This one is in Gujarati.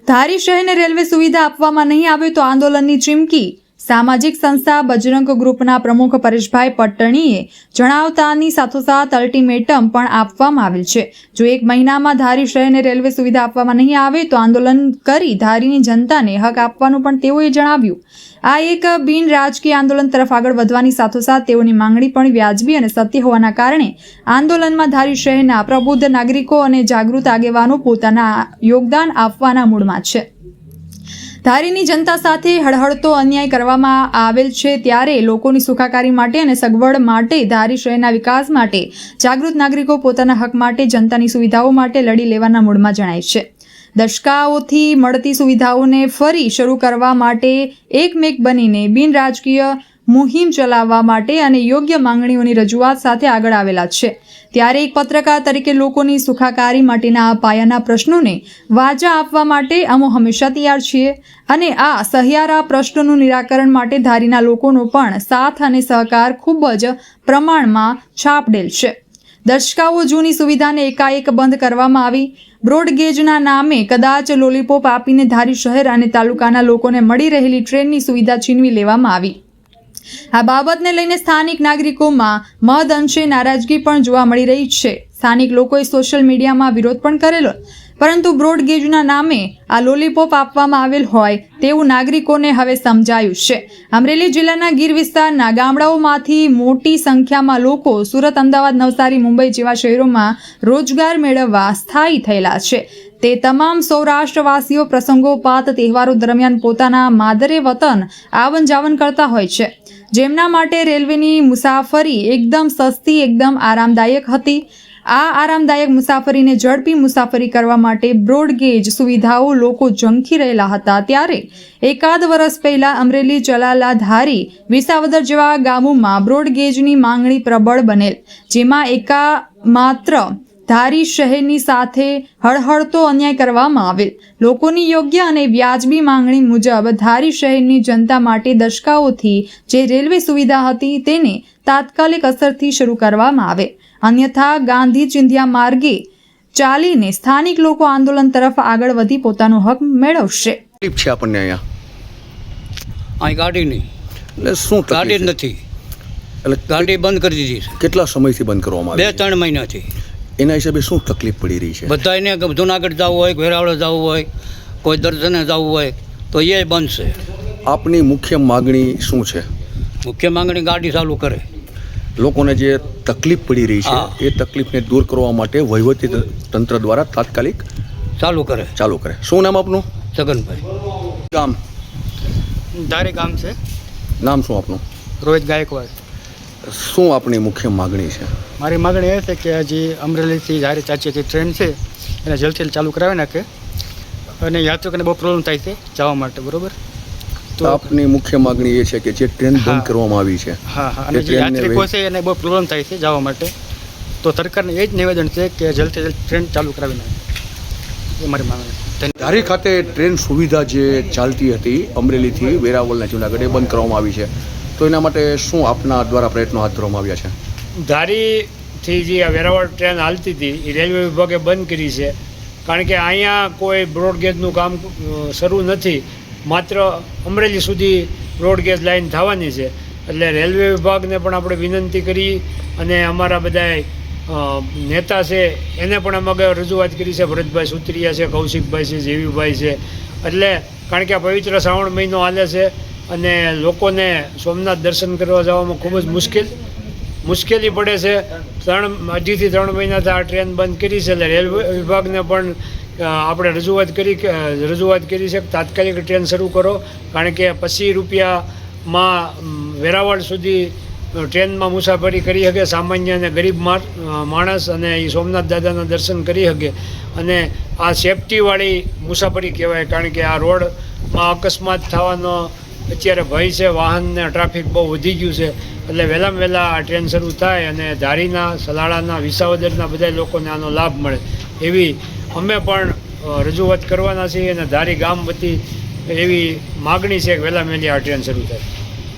ધારી શહેરને રેલવે સુવિધા આપવામાં નહીં આવે તો આંદોલનની ચીમકી સામાજિક સંસ્થા બજરંગ ગ્રુપના પ્રમુખ પરેશભાઈ પટ્ટણીએ જણાવતાની સાથોસાથ અલ્ટિમેટમ પણ આપવામાં આવેલ છે। જો 1 મહિનામાં ધારી શહેરને રેલવે સુવિધા આપવામાં નહીં આવે તો આંદોલન કરી ધારીની જનતાને હક આપવાનું પણ તેઓએ જણાવ્યું। આ એક બિન રાજકીય આંદોલન તરફ આગળ વધવાની સાથોસાથ તેઓની માંગણી પણ વ્યાજબી અને સત્ય હોવાના કારણે આંદોલનમાં ધારી શહેરના પ્રબુદ્ધ નાગરિકો અને જાગૃત આગેવાનો પોતાના યોગદાન આપવાના મૂડમાં છે। ધારીની જનતા સાથે હળહળતો અન્યાય કરવામાં આવેલ છે ત્યારે લોકોની સુખાકારી માટે અને સગવડ માટે ધારી શહેરના વિકાસ માટે જાગૃત નાગરિકો પોતાના હક માટે જનતાની સુવિધાઓ માટે લડી લેવાના મૂડમાં જણાય છે। દશકાઓથી મળતી સુવિધાઓને ફરી શરૂ કરવા માટે એકમેક બનીને બિન રાજકીય મુહિમ ચલાવવા માટે અને યોગ્ય માંગણીઓની રજૂઆત સાથે આગળ આવેલા છે। ત્યારે એક પત્રકાર તરીકે લોકોની સુખાકારી માટેના આ પાયાના પ્રશ્નોને વાચા આપવા માટે અમે હંમેશા તૈયાર છીએ અને આ સહિયારા પ્રશ્નોનું નિરાકરણ માટે ધારીના લોકોનો પણ સાથ અને સહકાર ખૂબ જ પ્રમાણમાં છાપડેલ છે। દશકાઓ જૂની સુવિધાને એકાએક બંધ કરવામાં આવી। બ્રોડગેજના નામે કદાચ લોલીપોપ આપીને ધારી શહેર અને તાલુકાના લોકોને મળી રહેલી ટ્રેનની સુવિધા છીનવી લેવામાં આવી। આ બાબતને લઈને સ્થાનિક નાગરિકોમાં મહદ અંશે નારાજગી પણ જોવા મળી રહી છે। સ્થાનિક લોકોએ સોશિયલ મીડિયામાં વિરોધ પણ કરેલો, પરંતુ બ્રોડગેજના નામે આ લોલીપોપ આપવામાં આવેલ હોય તેવું નાગરિકોને હવે સમજાયું છે। અમરેલી જિલ્લાના ગીર વિસ્તારના ગામડાઓમાંથી મોટી સંખ્યામાં લોકો સુરત, અમદાવાદ, નવસારી, મુંબઈ જેવા શહેરોમાં રોજગાર મેળવવા સ્થાયી થયેલા છે। તે તમામ સૌરાષ્ટ્રવાસીઓ પ્રસંગોપાત તહેવારો દરમિયાન પોતાના માદરે વતન આવન જાવન કરતા હોય છે, જેમના માટે રેલવેની મુસાફરી એકદમ સસ્તી, એકદમ આરામદાયક હતી। આ આરામદાયક મુસાફરીને ઝડપી મુસાફરી કરવા માટે બ્રોડગેજ સુવિધાઓ લોકો ઝંખી રહેલા હતા। ત્યારે એકાદ વર્ષ પહેલા અમરેલી, ચલાલા, ધારી, વિસાવદર જેવા ગામોમાં બ્રોડગેજની માંગણી પ્રબળ બનેલ, જેમાં માત્ર ધારી શહેરની સાથે હળહળતો અન્યાય કરવામાં આવેલ। લોકોની યોગ્ય અને વ્યાજબી માંગણી મુજબ ધારી શહેરની જનતા માટે દશકાઓથી જે રેલવે સુવિધા હતી તેને તાત્કાલિક અસરથી શરૂ કરવામાં આવે, અન્યથા ગાંધી ચિંધ્યા માર્ગે ચાલીને સ્થાનિક લોકો આંદોલન તરફ આગળ વધી પોતાનો હક મેળવશે। તકલીફ છે આપણને અહીંયા ગાડી નહીં, એટલે શું ગાડી જ નથી, એટલે ગાડી બંધ કરી દીધી છે। કેટલા સમયથી બંધ કરવામાં આવી? 2-3 મહિનાથી। એના હિસાબે શું તકલીફ પડી રહી છે? બધાને જુનાગઢ જવું હોય, વેરાવળ જવું હોય, કોઈ દર્શને જવું હોય તો એ બંધ છે। આપની મુખ્ય માગણી શું છે? મુખ્ય માંગણી ગાડી ચાલુ કરે, લોકોને જે તકલીફ પડી રહી છે એ તકલીફને દૂર કરવા માટે વહીવટી તંત્ર દ્વારા તાત્કાલિક ચાલુ કરે। શું નામ આપનું? છગનભાઈ। ગામ? ધારી ગામ છે। નામ શું આપનું? રોહિત ગાયકવાડ। શું આપની મુખ્ય માગણી છે? મારી માગણી એ છે કે હજી અમરેલીથી ધારી ચાચીથી ટ્રેન છે એને જલ્દીથી ચાલુ કરાવી નાખે, અને યાત્રિકોને બહુ પ્રોબ્લેમ થાય છે જવા માટે, બરાબર? તો આપની મુખ્ય માગણી એ છે કે જે ટ્રેન બંધ કરવામાં આવી છે, અને જે યાત્રિકો છે એને બહુ પ્રોબ્લેમ થાય છે જવા માટે, તો સરકારને એ જ નિવેદન છે કે જલ્દીથી જલ્દી ટ્રેન ચાલુ કરાવી નાખે, એ મારી માગણી છે। ધારી ખાતે ટ્રેન સુવિધા જે ચાલતી હતી અમરેલીથી વેરાવળના જૂનાગઢ એ બંધ કરવામાં આવી છે, તો એના માટે શું આપના દ્વારા પ્રયત્નો હાથ ધરવામાં આવ્યા છે? ધારીથી જે આ વેરાવળ ટ્રેન હાલતી હતી એ રેલવે વિભાગે બંધ કરી છે, કારણ કે અહીંયા કોઈ બ્રોડગેજનું કામ શરૂ નથી, માત્ર અમરેલી સુધી બ્રોડગેજ લાઈન થવાની છે। એટલે રેલવે વિભાગને પણ આપણે વિનંતી કરી અને અમારા બધા નેતા છે એને પણ અમે રજૂઆત કરી છે, ભરતભાઈ સુત્રિયા છે, કૌશિકભાઈ છે, જેવીભાઈ છે। એટલે કારણ કે આ પવિત્ર શ્રાવણ મહિનો હાલે છે અને લોકોને સોમનાથ દર્શન કરવા જવામાં ખૂબ જ મુશ્કેલી પડે છે। 2.5 થી 3 મહિનાથી આ ટ્રેન બંધ કરી છે, એટલે રેલવે વિભાગને પણ આપણે રજૂઆત કરી છે કે તાત્કાલિક ટ્રેન શરૂ કરો, કારણ કે 25 રૂપિયામાં વેરાવળ સુધી ટ્રેનમાં મુસાફરી કરી શકે સામાન્ય અને ગરીબ માણસ, અને એ સોમનાથ દાદાના દર્શન કરી શકે, અને આ સેફટીવાળી મુસાફરી કહેવાય, કારણ કે આ રોડમાં અકસ્માત થવાનો અત્યારે ભય છે, વાહનને ટ્રાફિક બહુ વધી ગયું છે। એટલે વહેલામાં વહેલા આ ટ્રેન શરૂ થાય અને ધારીના, સલાળાના, વિસાવદરના બધા લોકોને આનો લાભ મળે એવી અમે પણ રજૂઆત કરવાના છીએ, અને ધારી ગામ વતી એવી માગણી છે કે વહેલામાં વહેલી આ ટ્રેન શરૂ થાય।